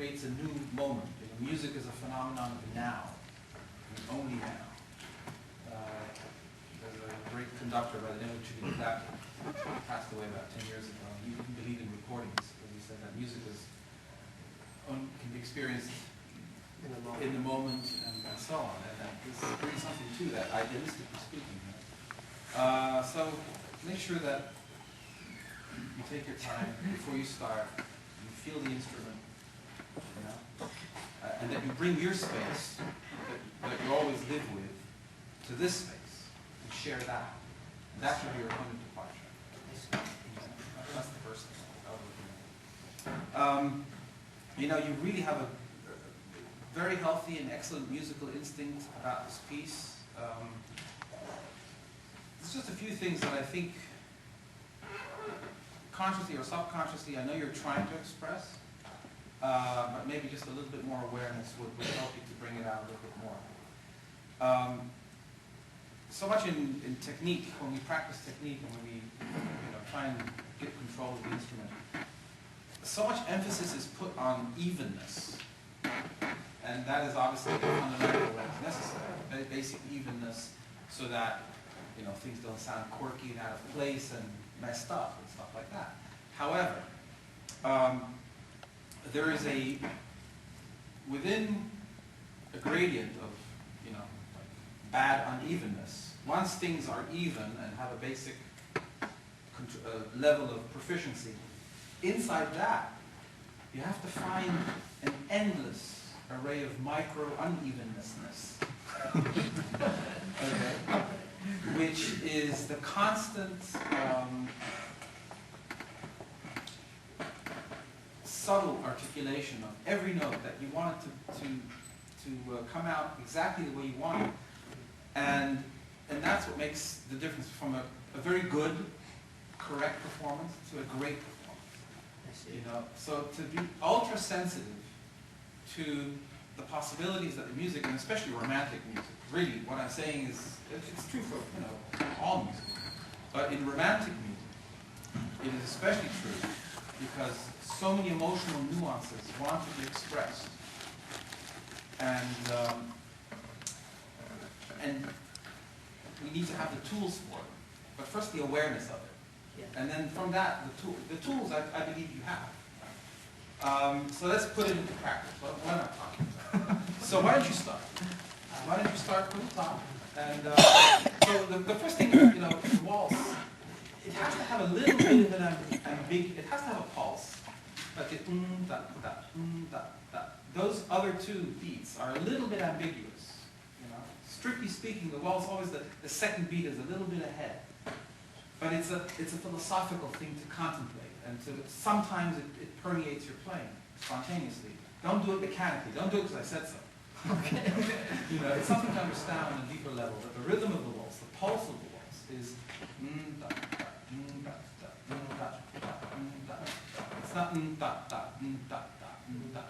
creates a new moment. You know, music is a phenomenon of now, and only now. There's a great conductor by the name of Guitarra, passed away about 10 years ago. He didn't believe in recordings, because he said that music can be experienced in the moment and so on. And that this brings something to that, idealistically speaking. So make sure that you take your time before you start, you feel the instrument, you know, and that you bring your space that you always live with to this space and share that. And that should be your point of departure. That's the first thing I would recommend. You know, you really have a very healthy and excellent musical instinct about this piece. There's just a few things that I think, consciously or subconsciously, I know you're trying to express, but maybe just a little bit more awareness would help you to bring it out a little bit more. So much in technique, when we practice technique and when we try and get control of the instrument, so much emphasis is put on evenness. And that is obviously the fundamental that is necessary, very basic evenness, so that things don't sound quirky and out of place and messed up and stuff like that. However, there is within a gradient of bad unevenness, once things are even and have a basic level of proficiency, inside that you have to find an endless array of micro unevennessness, okay, which is the constant subtle articulation of every note that you want it to come out exactly the way you want it, and that's what makes the difference from a very good, correct performance to a great performance. So to be ultra sensitive to the possibilities that the music, and especially romantic music, really what I'm saying is, it's true for all music, but in romantic music it is especially true because so many emotional nuances want to be expressed, and we need to have the tools for it, but first the awareness of it. And then from that, the tools I believe you have. So let's put it into practice. What am I talking about? So why don't you start? Why don't you start from the top? And so the first thing, the waltz, it has to have a little bit of an it has to have a pulse. Like the da, da, da, da. Those other two beats are a little bit ambiguous. Strictly speaking, the waltz always the second beat is a little bit ahead. But it's a philosophical thing to contemplate, and sometimes it permeates your playing spontaneously. Don't do it mechanically. Don't do it because I said so. Okay. It's something to understand on a deeper level. That the rhythm of the waltz, the pulse of the waltz, is da, da, da, da, da, da, da. It's not da, da, da, da.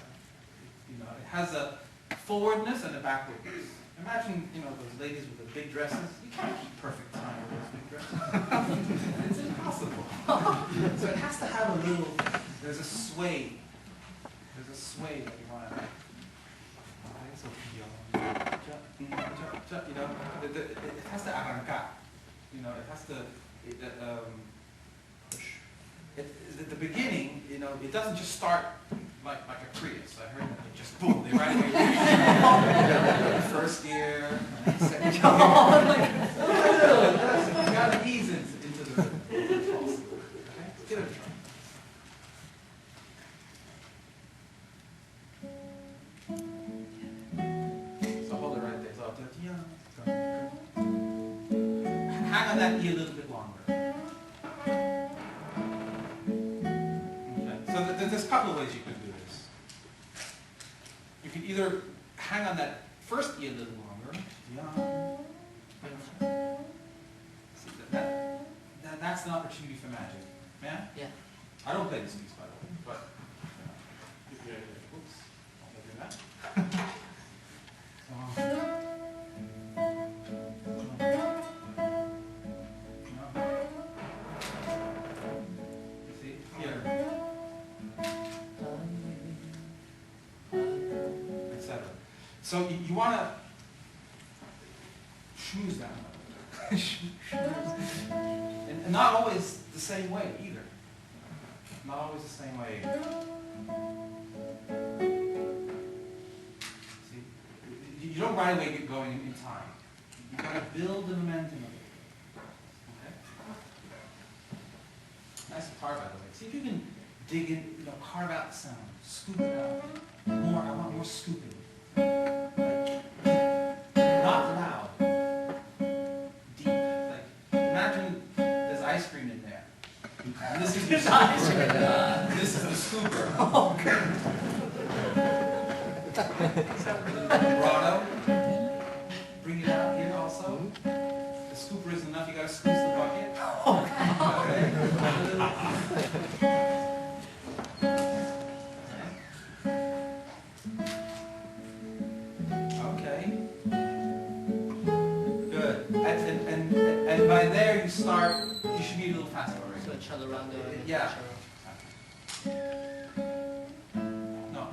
It has a forwardness and a backwardness. Imagine, those ladies with the big dresses. You can't keep perfect time with those big dresses. It's impossible. So it has to have a little, there's a sway. There's a sway that you want to have. It has to arrancar. It has to, at the beginning, it doesn't just start like a Prius. I heard that it just boom, they right away. First gear, second gear. You got to ease into the rhythm. Okay, give it a try. So hold it right there. So hang on that E a little bit longer. Okay. So there's a couple of ways you can do this. You can either hang on that first E a little longer. See, that's an opportunity for magic. Yeah? Yeah. I don't play this piece, by the way, but oops, I'll do that. See, here. So you want to schmooze that. And not always the same way either. Not always the same way. See, you don't right away get going in time. You got to build the momentum of it. Okay? Nice guitar, by the way. See if you can dig in, carve out the sound, scoop it out. More, I want more scooping. Not loud. Deep. Like, imagine there's ice cream in there. And this is your scooper. This is the scooper. Vibrato. Bring it out here also. The scooper isn't enough, you gotta squeeze the bucket. Okay. Good. And by there you start, you should be a little faster already. So chaturanga. Yeah. No.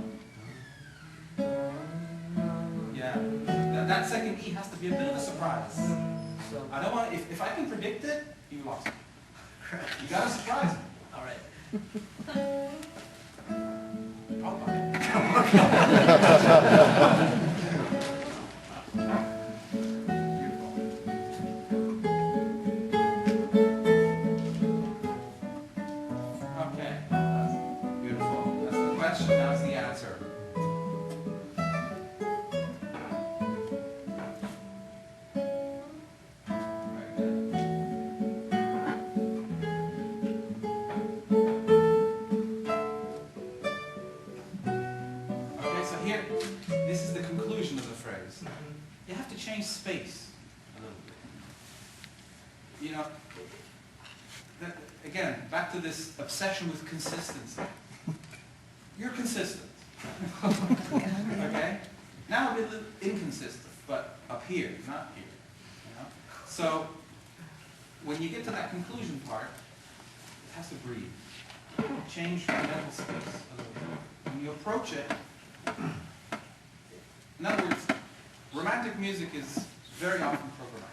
Yeah. That second E has to be a bit of a surprise. So I don't want, if I can predict it, you lost me. You gotta surprise me. all right. I'll buy it. Okay, that's beautiful. That's the question, that's the answer. Very good. Okay, so here, this is the conclusion of the phrase. You have to change space a little bit. Again, back to this obsession with consistency. You're consistent. Okay? Now a bit inconsistent, but up here, not here. So, when you get to that conclusion part, it has to breathe. Change the mental space a little bit. When you approach it, in other words, romantic music is very often programmatic.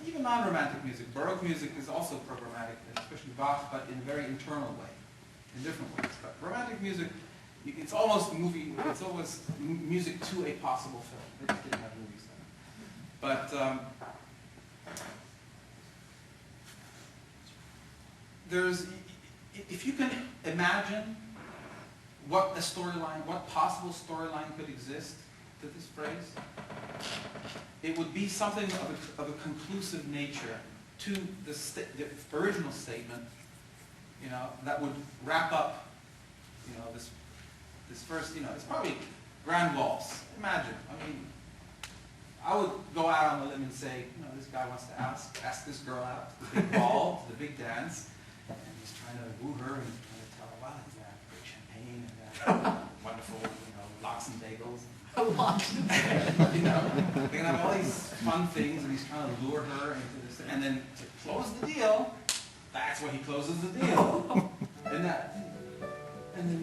Even non-romantic music, Baroque music is also programmatic, especially Bach, but in a very internal way, in different ways. But romantic music, it's almost movie, it's almost music to a possible film. They just didn't have movies then. But if you can imagine what a storyline, what possible storyline could exist to this phrase, it would be something of a conclusive nature to the original statement, that would wrap up, this first, it's probably grand waltz. Imagine, I would go out on the limb and say, this guy wants to ask this girl out to the big ball, to the big dance, and he's trying to woo her and trying to tell her, wow, he's got great champagne and wonderful, lox and bagels. They can have all these fun things, and he's trying to lure her into this thing. And then to close the deal, that's when he closes the deal. And then,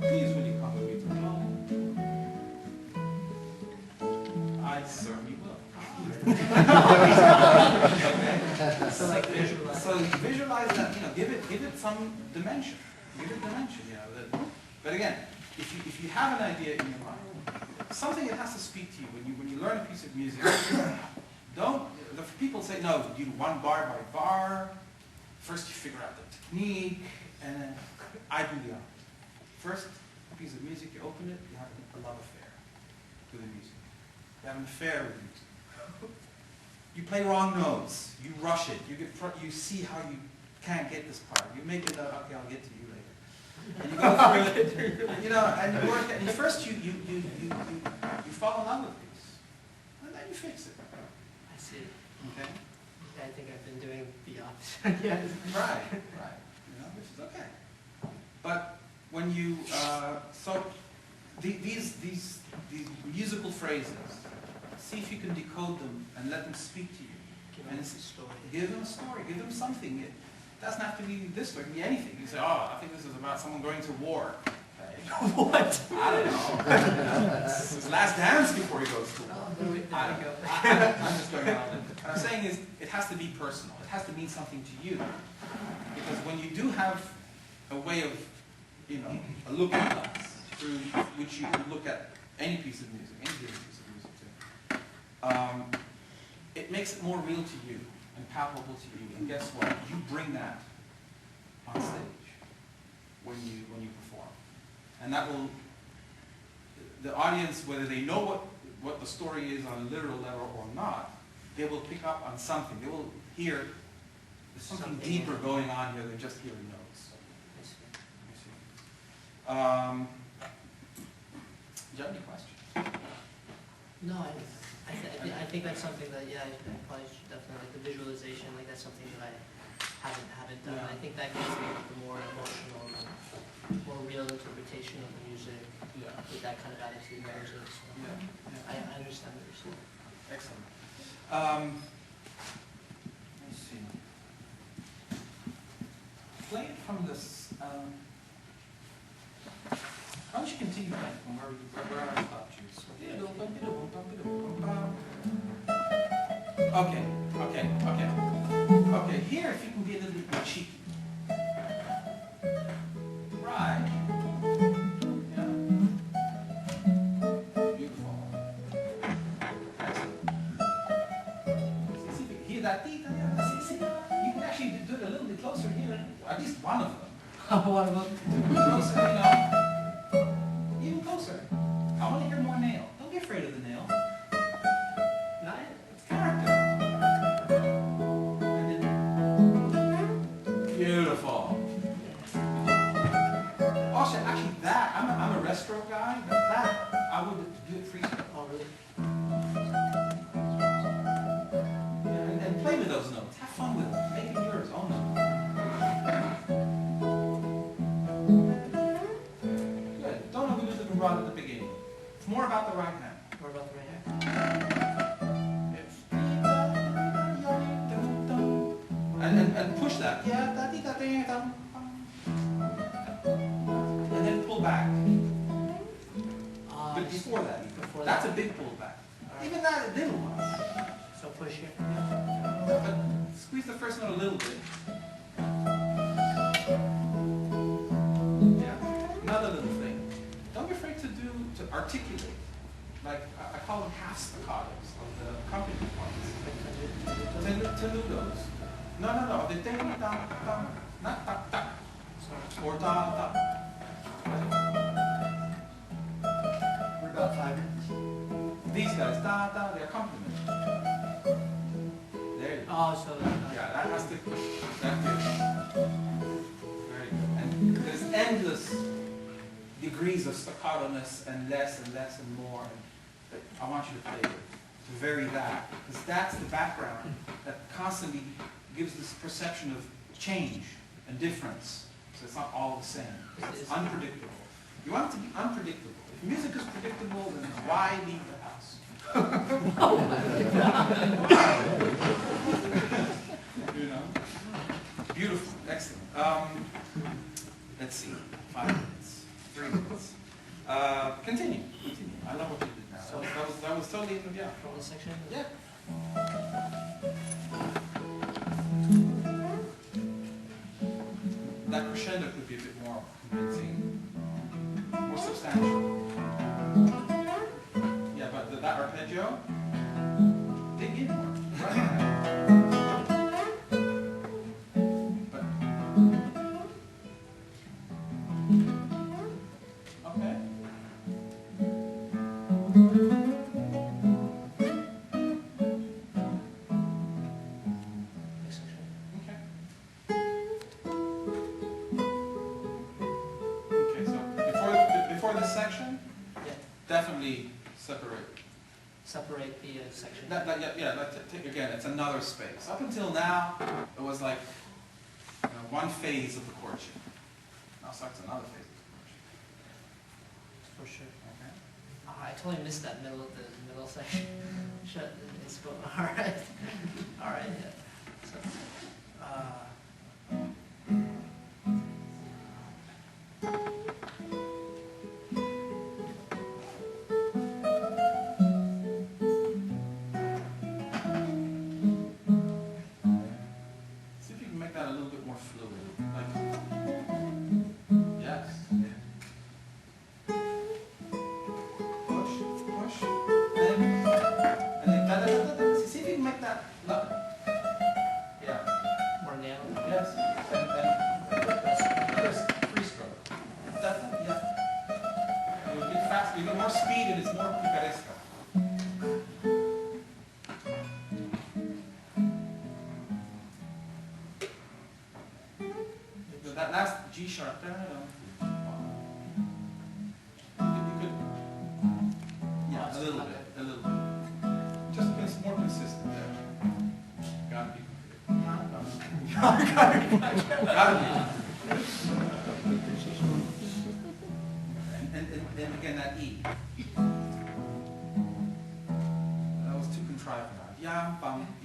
please will you come with me to home? I certainly will. Okay. So visualize that, give it some dimension. Give it dimension, But again, if you have an idea in your mind, something that has to speak to you when you learn a piece of music, the people say, no, you do one bar by bar, first you figure out the technique, and then I do the opposite. First piece of music, you open it, you have a love affair with the music. You have an affair with music. You play wrong notes, you rush it, you see how you can't get this part, you make it up, okay, I'll get to you later. And you go through it, and you work it, and first you fall in love with this, and then you fix it. I see. Okay? I think I've been doing the opposite. Yes. Right. Which is okay. But when you, these musical phrases, see if you can decode them and let them speak to you. Give them a story. Give them a story. Give them something. It doesn't have to be this way. It can be anything. You say, oh, I think this is about someone going to war. What? I don't know. It's his last dance before he goes to war. Oh, there we I don't go. know. I'm just going out. What I'm saying is, it has to be personal. It has to mean something to you. Because when you do have a way of, a looking glass through which you can look at any piece of music, any given piece of music too, it makes it more real to you and palpable to you. And guess what? You bring that on stage when you perform. And that will, the audience, whether they know what the story is on a literal level or not, they will pick up on something. They will hear there's something deeper going on here than just hearing notes. Do you have any questions? No, I think that's something that, yeah, I probably should definitely, like the visualization, like that's something that I haven't done. Yeah. I think that gives me the more emotional, more real interpretation of the music Yeah. with that kind of attitude and music. So Yeah. I understand what you're saying. Excellent. Let's see. Play it from this. Why don't you continue playing from where I stopped you? Okay, here if you can be a little bit more cheeky. Right. Yeah. Beautiful. Excellent. See, hear that? See, you can actually do it a little bit closer here. At least one of them. One of them? Closer, even closer. I want to hear more nail. Don't be afraid of the nail. Not It's character. And then, beautiful. Also, actually, that I'm a retro guy, but that I would do it freestyle. Oh, really? Yeah, and play with those notes. Have fun with them. Make it yours. Own them. Good. Don't overdo the vibrato at the beginning. It's more about the right hand. What about the right hand? And push that. And then pull back. But before that, that's a big pull back. Even that, a little one. So push here. But squeeze the first note a little bit. Yeah. Another little thing. Don't be afraid to articulate. Like, I call them half staccatos of the accompaniment parts. Tenudos. No. The ding, dong, dong, not da, da. Or da, da. We're about 5 minutes. These guys, da, da, the accompaniment. There you go. Oh, so Yeah, that has to, that's good. Very good. And there's endless degrees of staccato-ness and less and more. And I want you to play it, to vary that. Because that's the background that constantly gives this perception of change and difference. So it's not all the same. It's unpredictable. You want it to be unpredictable. If music is predictable, then why leave the house? You know? Beautiful. Excellent. Let's see. 5 minutes. 3 minutes. Continue. I love what you did now. That was totally, yeah. from this section? Yeah. That crescendo could be a bit more convincing, more substantial. Yeah, but that arpeggio, dig in more. But, okay. Next section. Okay. Okay, so before this section, Yeah. definitely separate. Separate the section. Again, it's another space. Up until now, it was like one phase of the courtship. Now starts another phase of the courtship. For sure. Okay. I totally missed that middle section. Shut. It's going. All right. All right. Yeah. So, No. Yeah. More nail. Yes. And free stroke. That's it. Yeah. You get faster. You get more speed, and it's more picaresca. That last G sharp. You could. Yeah, a little bit. A little bit. Just more consistent there. Gotta be. Gotta be. And again, that E. That was too contrived now. Yam, bam, E.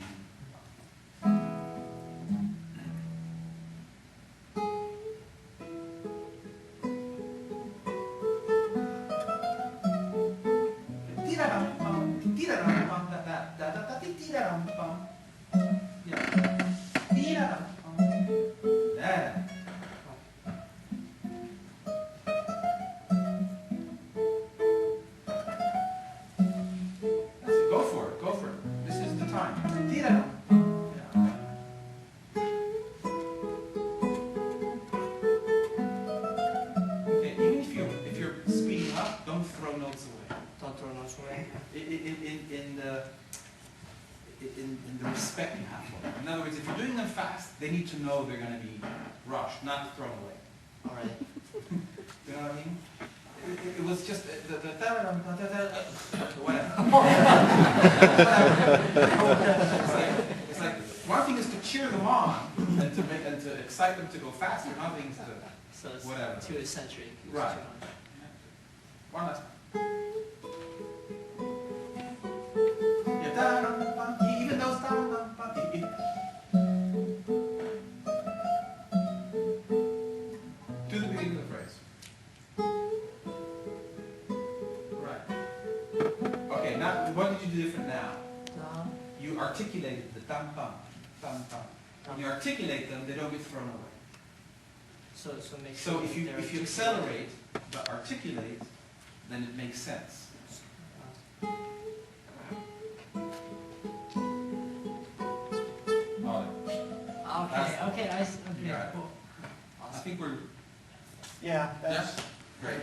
Tiraram-pam, tiraram-pam, da-da-da-da-tiraram-pam. Yeah. Tiraram-pam. Yeah. That's it. Go for it. Go for it. This is the time. Tiraram. Yeah. Okay. Even if you're speeding up, don't throw notes away. Don't throw notes away. In the respect you have for them. In other words, if you're doing them fast, they need to know they're going to be rushed, not thrown away. All right. You know what I mean? It was just whatever. It's like one thing is to cheer them on and to excite them to go faster. Another thing is to So it's whatever. too eccentric. It's Right. too much. One last time. Yeah, da-dum-bum, even those da-dum-bum, to the beginning of the phrase. Right. Okay, now what did you do different now? No. You articulated the tam-pam, tam-pam. When you articulate them, they don't get thrown away. So make So sure if you they're accelerate but articulate, then it makes sense. Okay, I see. Okay, Yeah. cool. I think we're, Yeah, that's. yes, great.